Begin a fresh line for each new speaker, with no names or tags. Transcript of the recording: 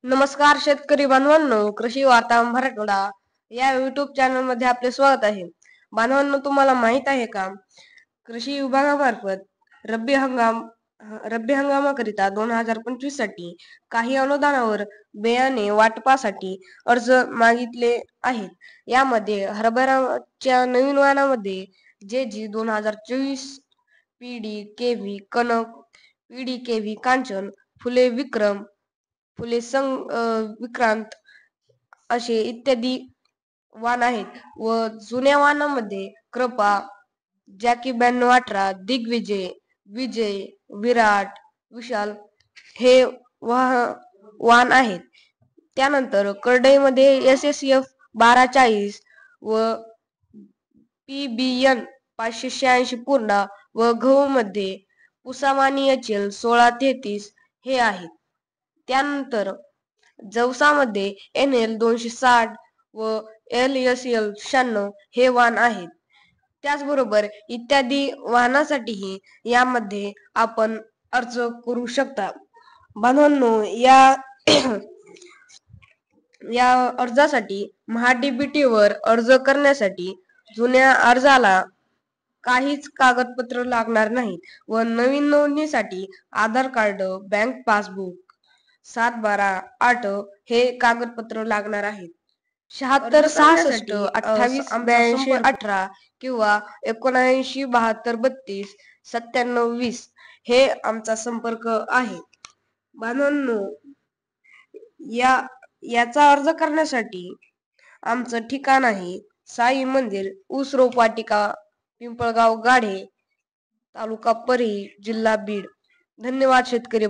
नमस्कार शेतकरी बांधवांनो, कृषी वार्ता मराठवाडा या युट्यूब चॅनल मध्ये आपले स्वागत आहे. बांधवांनो, तुम्हाला माहित आहे का, कृषी विभागामार्फत रब्बी हंगामाकरिता 2025 साठी काही अनुदानावर बियाणे वाटपासाठी अर्ज मागितले आहेत. यामध्ये हरभराच्या नवीन वाणामध्ये जे 2024 PDKV कनक, PDKV कांचन, फुले विक्रांत असे इत्यादी वाण आहेत व जुन्या वाणामध्ये कृपा, जॅकी 9218, दिग्विजय, विजय, विराट, विशाल हे वाण आहेत. त्यानंतर करडईमध्ये SSF 1240 व PBN 586 पूर्ण व गहू मध्ये पुसामानी HL 1633 हे आहेत. त्यानंतर जवसामध्ये NL 260 व LSL 96 हे वाण आहेत. त्याचबरोबर इत्यादी वाहनासाठीही यामध्ये आपण अर्ज करू शकता. बांधवांनो, या अर्जासाठी महाडीबीटी वर अर्ज करण्यासाठी जुन्या अर्जाला काहीच कागदपत्र लागणार नाहीत व नवीन नोंदणीसाठी आधार कार्ड, बँक पासबुक, 7/12/8 हे कागदपत्र लागणार आहेत. 76 66 28 82 18 किंवा 79 72 32 97 20 हे आमचा संपर्क आहे. बांधवांनो, याचा अर्ज करण्यासाठी आमचं ठिकाण आहे साई मंदिर, ऊस रोप वाटिका, पिंपळगाव गाढे, तालुका परळी, जिल्हा बीड. धन्यवाद शेतकरी